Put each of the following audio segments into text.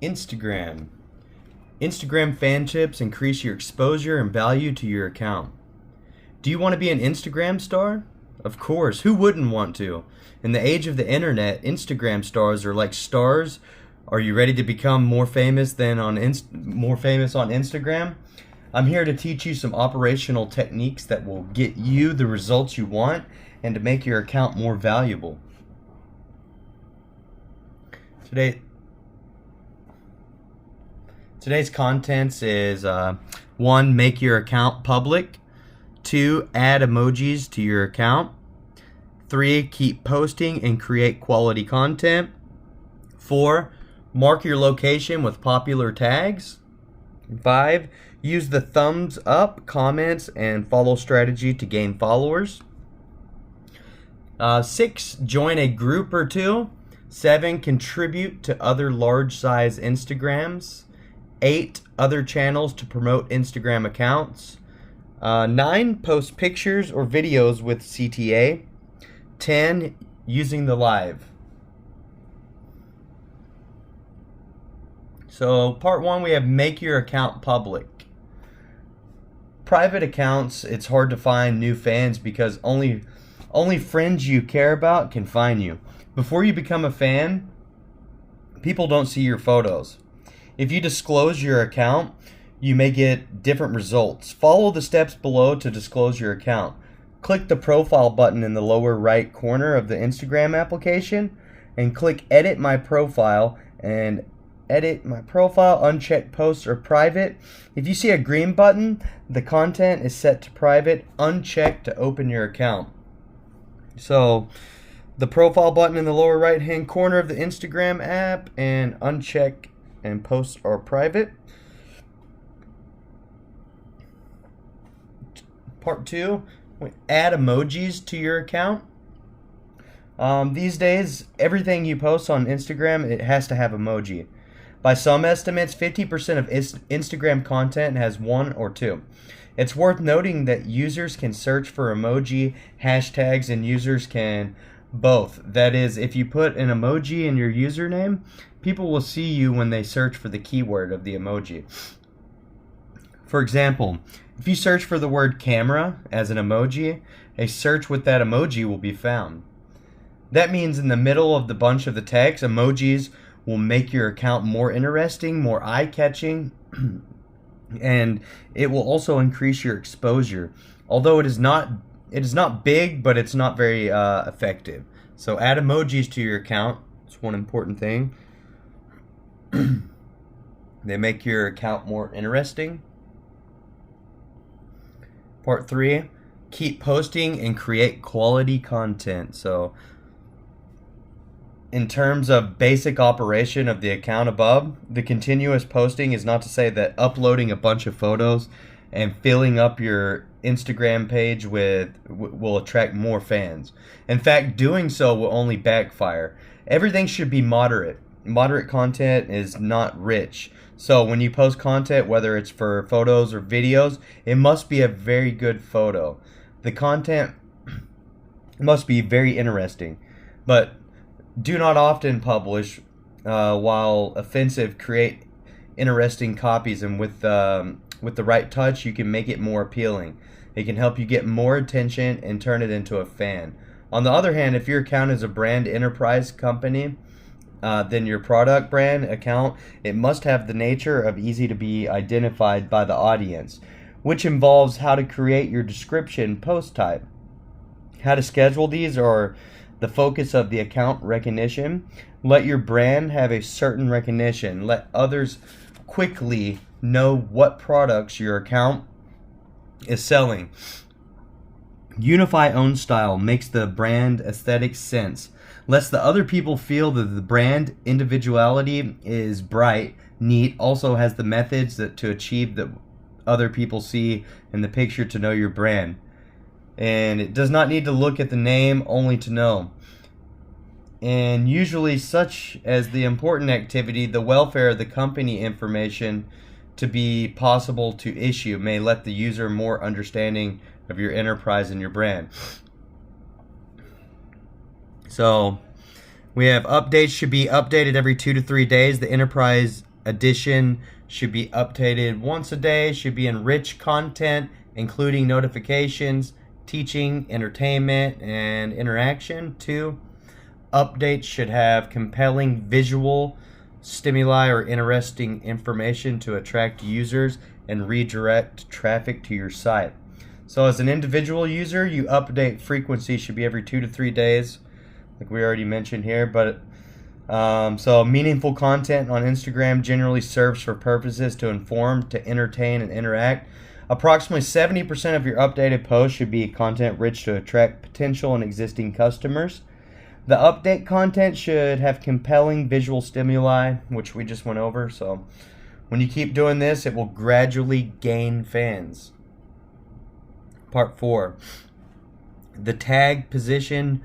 Instagram. Instagram fan chips increase your exposure and value to your account. Do you want to be an Instagram star? Of course, who wouldn't want to? In the age of the internet, Instagram stars are like stars. Are you ready to become more famous on Instagram? I'm here to teach you some operational techniques that will get you the results you want and to make your account more valuable. Today's contents is 1. Make your account public. 2. Add emojis to your account. 3. Keep posting and create quality content. 4. Mark your location with popular tags. 5. Use the thumbs up, comments, and follow strategy to gain followers. 6. Join a group or two. 7. Contribute to other large size Instagrams. 8. Other channels to promote Instagram accounts. 9. Post pictures or videos with CTA. 10. Using the live. So part 1, we have make your account public. Private accounts, it's hard to find new fans because only friends you care about can find you. Before you become a fan, people don't see your photos. If you disclose your account, you may get different results. Follow the steps below to disclose your account. Click the profile button in the lower right corner of the Instagram application and click edit my profile and edit my profile. Uncheck posts or private. If you see a green button, the content is set to private. Uncheck to open your account. So the profile button in the lower right hand corner of the Instagram app and uncheck and posts are private. Part 2, add emojis to your account. These days, everything you post on Instagram, it has to have emoji. By some estimates, 50% of Instagram content has 1 or 2. It's worth noting that users can search for emoji hashtags and users can both. That is, if you put an emoji in your username, people will see you when they search for the keyword of the emoji. For example, if you search for the word camera as an emoji, a search with that emoji will be found. That means in the middle of the bunch of the text, emojis will make your account more interesting, more eye-catching, and it will also increase your exposure. Although it is not big, but it's not very effective. So add emojis to your account. It's one important thing. They make your account more interesting. Part 3, keep posting and create quality content. So in terms of basic operation of the account above, the continuous posting is not to say that uploading a bunch of photos and filling up your Instagram page will attract more fans. In fact, doing so will only backfire. Everything should be moderate. Moderate content is not rich. So when you post content, whether it's for photos or videos, it must be a very good photo. The content must be very interesting. But do not often publish while offensive. Create interesting copies, and with the right touch, you can make it more appealing. It can help you get more attention and turn it into a fan. On the other hand, if your account is a brand enterprise company, then your product brand account, it must have the nature of easy to be identified by the audience, which involves how to create your description post type. How to schedule these are the focus of the account recognition. Let your brand have a certain recognition. Let others quickly know what products your account is selling. Unify own style makes the brand aesthetic sense. Lets the other people feel that the brand individuality is bright, neat, also has the methods to achieve that other people see in the picture to know your brand. And it does not need to look at the name only to know. And usually such as the important activity, the welfare of the company information to be possible to issue may let the user more understanding of your enterprise and your brand. So we have updates should be updated every 2 to 3 days. The enterprise edition should be updated once a day, should be enriched content, including notifications, teaching, entertainment, and interaction. 2, updates should have compelling visual stimuli or interesting information to attract users and redirect traffic to your site. So as an individual user, your update frequency should be every 2 to 3 days, like we already mentioned here. But so meaningful content on Instagram generally serves for purposes to inform, to entertain, and interact. Approximately 70% of your updated posts should be content rich to attract potential and existing customers. The update content should have compelling visual stimuli, which we just went over. So when you keep doing this, it will gradually gain fans. Part 4. The tag position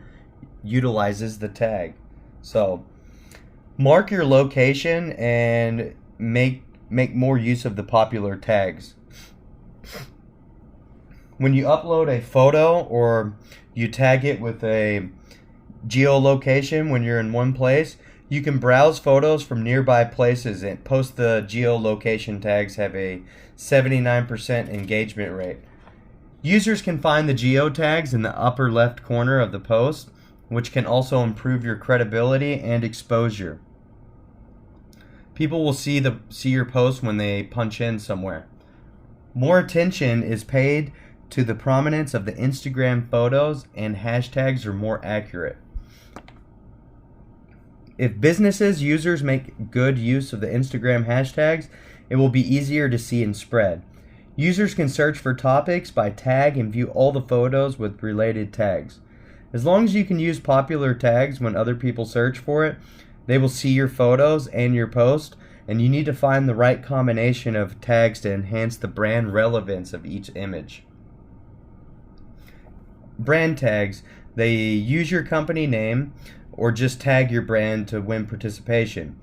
utilizes the tag. So mark your location and make more use of the popular tags. When you upload a photo or you tag it with a geolocation when you're in one place, you can browse photos from nearby places and post. The geolocation tags have a 79% engagement rate. Users can find the geo tags in the upper left corner of the post, which can also improve your credibility and exposure. People will see your post when they punch in somewhere. More attention is paid to the prominence of the Instagram photos, and hashtags are more accurate. If businesses users make good use of the Instagram hashtags, it will be easier to see and spread. Users can search for topics by tag and view all the photos with related tags. As long as you can use popular tags when other people search for it, they will see your photos and your post, and you need to find the right combination of tags to enhance the brand relevance of each image. Brand tags, they use your company name or just tag your brand to win participation.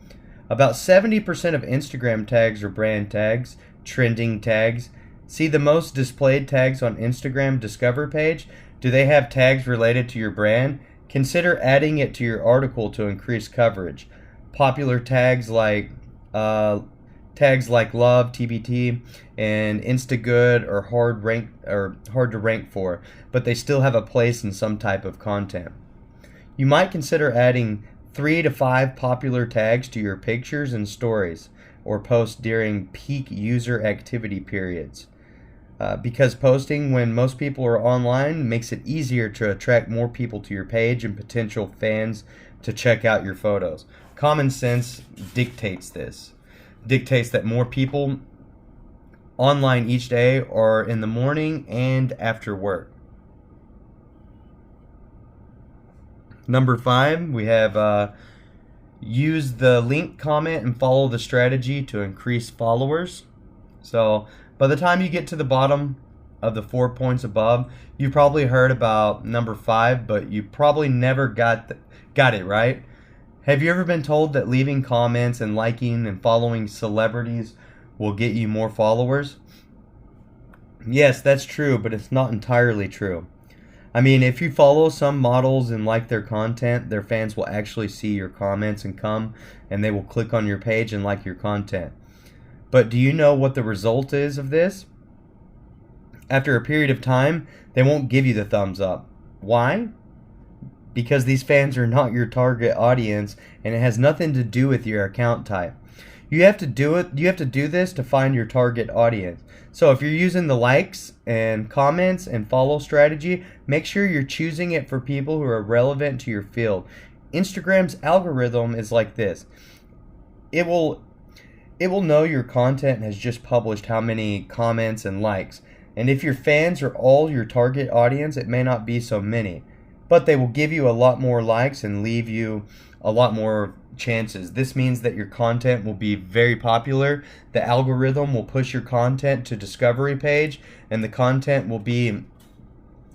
About 70% of Instagram tags are brand tags, trending tags. See the most displayed tags on Instagram Discover page? Do they have tags related to your brand? Consider adding it to your article to increase coverage. Popular tags like love, TBT, and Instagood are hard to rank for, but they still have a place in some type of content. You might consider adding 3 to 5 popular tags to your pictures and stories or posts during peak user activity periods. Because posting when most people are online makes it easier to attract more people to your page and potential fans to check out your photos. Common sense dictates this. Dictates that more people online each day are in the morning and after work. Number 5, we have use the link, comment, and follow the strategy to increase followers. So by the time you get to the bottom of the 4 points above, you probably heard about number 5, but you probably never got it right. Have you ever been told that leaving comments and liking and following celebrities will get you more followers? Yes, that's true, but it's not entirely true. I mean, if you follow some models and like their content, their fans will actually see your comments and come, and they will click on your page and like your content. But do you know what the result is of this? After a period of time, they won't give you the thumbs up. Why? Because these fans are not your target audience, and it has nothing to do with your account type. You have to do this to find your target audience. So if you're using the likes and comments and follow strategy, make sure you're choosing it for people who are relevant to your field. Instagram's algorithm is like this. It will know your content has just published how many comments and likes. And if your fans are all your target audience, it may not be so many. But they will give you a lot more likes and leave you a lot more chances. This means that your content will be very popular. The algorithm will push your content to discovery page, and the content will be,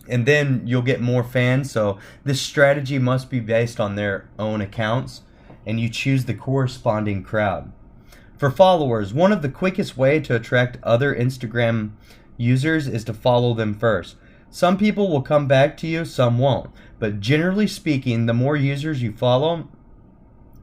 and then you'll get more fans. So this strategy must be based on their own accounts, and you choose the corresponding crowd. For followers, one of the quickest way to attract other Instagram users is to follow them first. Some people will come back to you, some won't. But generally speaking, the more users you follow,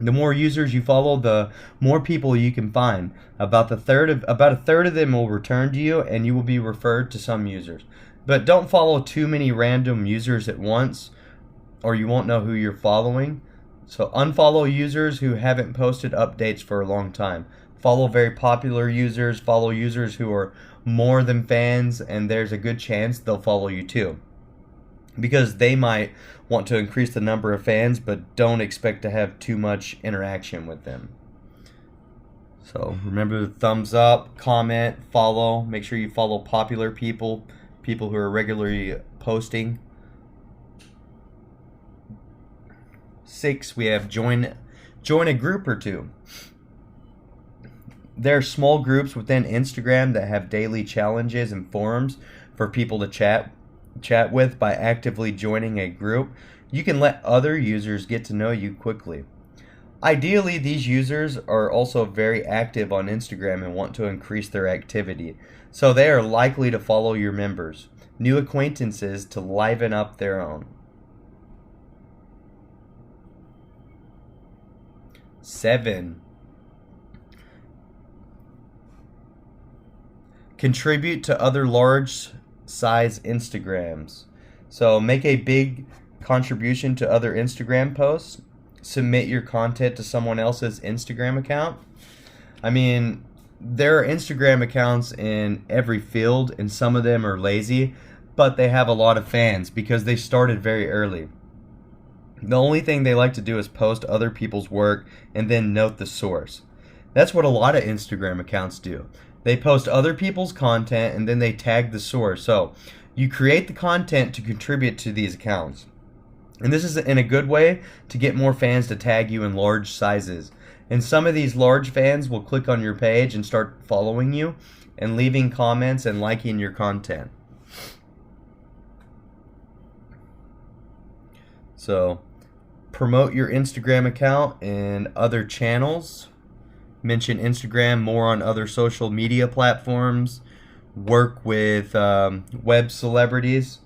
The more users you follow, the more people you can find. About a third of them will return to you, and you will be referred to some users. But don't follow too many random users at once, or you won't know who you're following. So unfollow users who haven't posted updates for a long time. Follow very popular users, follow users who are more than fans, and there's a good chance they'll follow you too. Because they might want to increase the number of fans, but don't expect to have too much interaction with them. So remember the thumbs up, comment, follow. Make sure you follow popular people, people who are regularly posting. 6, we have join a group or two. There are small groups within Instagram that have daily challenges and forums for people to chat with. By actively joining a group, you can let other users get to know you quickly. Ideally, these users are also very active on Instagram and want to increase their activity, so they are likely to follow your members, new acquaintances to liven up their own. 7. Contribute to other large size Instagrams. So make a big contribution to other Instagram posts. Submit your content to someone else's Instagram account. I mean, there are Instagram accounts in every field, and some of them are lazy, but they have a lot of fans because they started very early. The only thing they like to do is post other people's work and then note the source. That's what a lot of Instagram accounts do. They post other people's content and then they tag the source. So you create the content to contribute to these accounts. And this is in a good way to get more fans to tag you in large sizes. And some of these large fans will click on your page and start following you and leaving comments and liking your content. So promote your Instagram account and other channels. Mention Instagram more on other social media platforms. Work with web celebrities.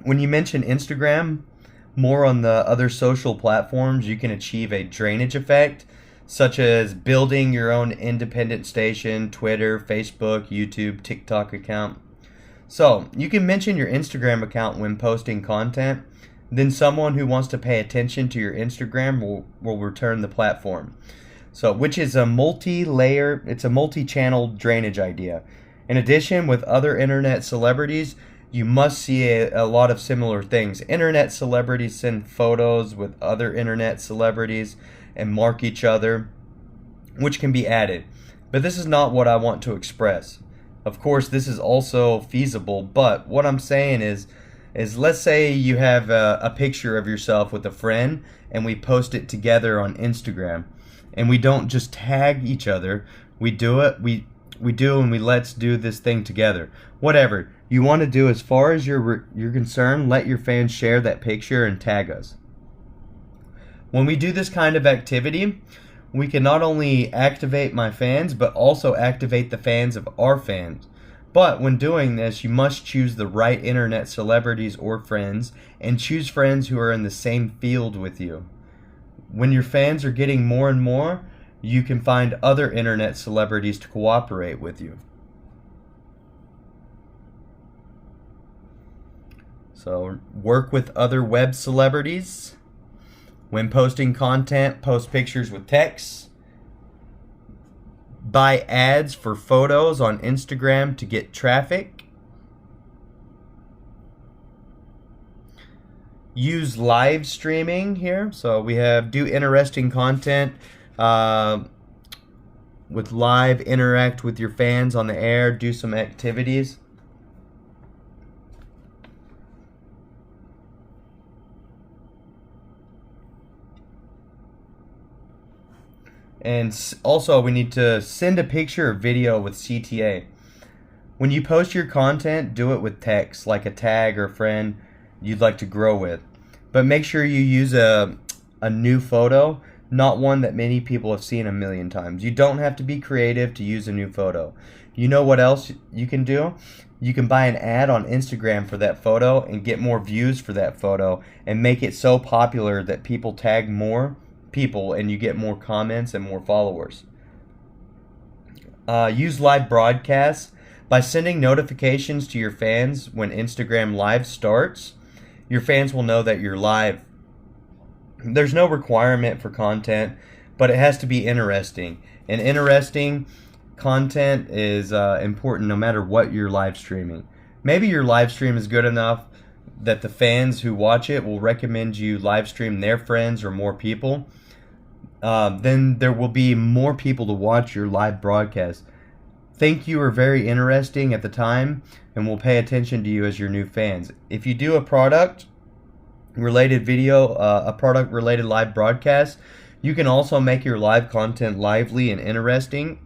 When you mention Instagram more on the other social platforms, you can achieve a drainage effect, such as building your own independent station, Twitter, Facebook, YouTube, TikTok account. So you can mention your Instagram account when posting content. Then someone who wants to pay attention to your Instagram will return the platform. So, which is a it's a multi-channel drainage idea. In addition, with other internet celebrities, you must see a lot of similar things. Internet celebrities send photos with other internet celebrities and mark each other, which can be added. But this is not what I want to express. Of course, this is also feasible, but what I'm saying is let's say you have a picture of yourself with a friend and we post it together on Instagram, and we don't just tag each other. We do it, we do, and let's do this thing together. Whatever you want to do, as far as you're concerned, let your fans share that picture and tag us. When we do this kind of activity, we can not only activate my fans, but also activate the fans of our fans. But when doing this, you must choose the right internet celebrities or friends, and choose friends who are in the same field with you. When your fans are getting more and more, you can find other internet celebrities to cooperate with you. So work with other web celebrities. When posting content, post pictures with text. Buy ads for photos on Instagram to get traffic. Use live streaming here. So we have do interesting content with live, interact with your fans on the air, do some activities. And also, we need to send a picture or video with CTA. When you post your content, do it with text, like a tag or friend you'd like to grow with. But make sure you use a new photo, not one that many people have seen a million times. You don't have to be creative to use a new photo. You know what else you can do? You can buy an ad on Instagram for that photo and get more views for that photo and make it so popular that people tag more people and you get more comments and more followers. Use live broadcasts. By sending notifications to your fans when Instagram Live starts, your fans will know that you're live. There's no requirement for content, but it has to be interesting. And interesting content is important no matter what you're live streaming. Maybe your live stream is good enough that the fans who watch it will recommend you live stream their friends or more people. Then there will be more people to watch your live broadcast. Think you are very interesting at the time and will pay attention to you as your new fans. If you do a product related video, a product related live broadcast, you can also make your live content lively and interesting.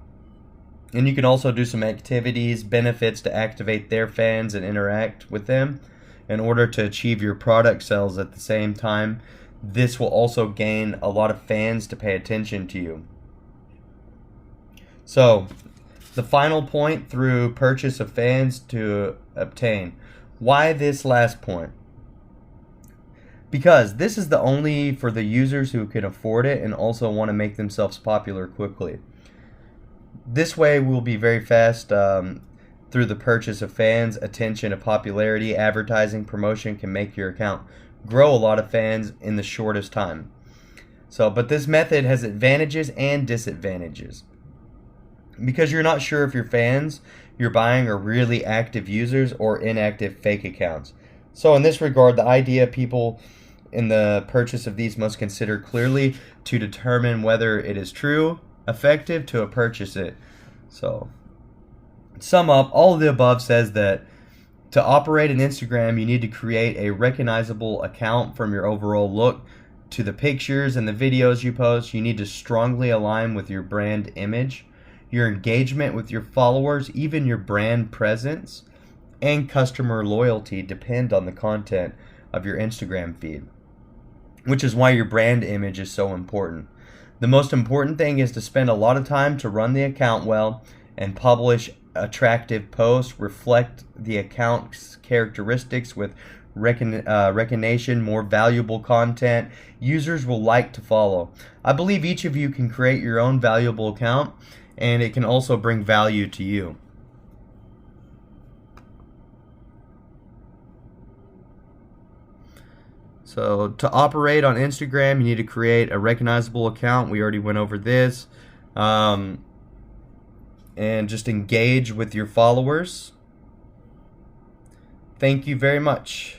And you can also do some activities, benefits to activate their fans and interact with them in order to achieve your product sales at the same time. This will also gain a lot of fans to pay attention to you. So, the final point through purchase of fans to obtain. Why this last point? Because this is the only for the users who can afford it and also want to make themselves popular quickly. This way we'll be very fast through the purchase of fans, attention, and popularity. Advertising promotion can make your account grow a lot of fans in the shortest time. But this method has advantages and disadvantages. Because you're not sure if your fans you're buying are really active users or inactive fake accounts. So in this regard, the idea people in the purchase of these must consider clearly to determine whether it is true, effective to purchase it. So, sum up, all of the above says that to operate an Instagram, you need to create a recognizable account from your overall look to the pictures and the videos you post. You need to strongly align with your brand image, your engagement with your followers, even your brand presence, and customer loyalty depend on the content of your Instagram feed, which is why your brand image is so important. The most important thing is to spend a lot of time to run the account well and publish attractive posts, reflect the account's characteristics with recognition, more valuable content users will like to follow. I believe each of you can create your own valuable account, and it can also bring value to you. So to operate on Instagram, you need to create a recognizable account. We already went over this. And just engage with your followers. Thank you very much.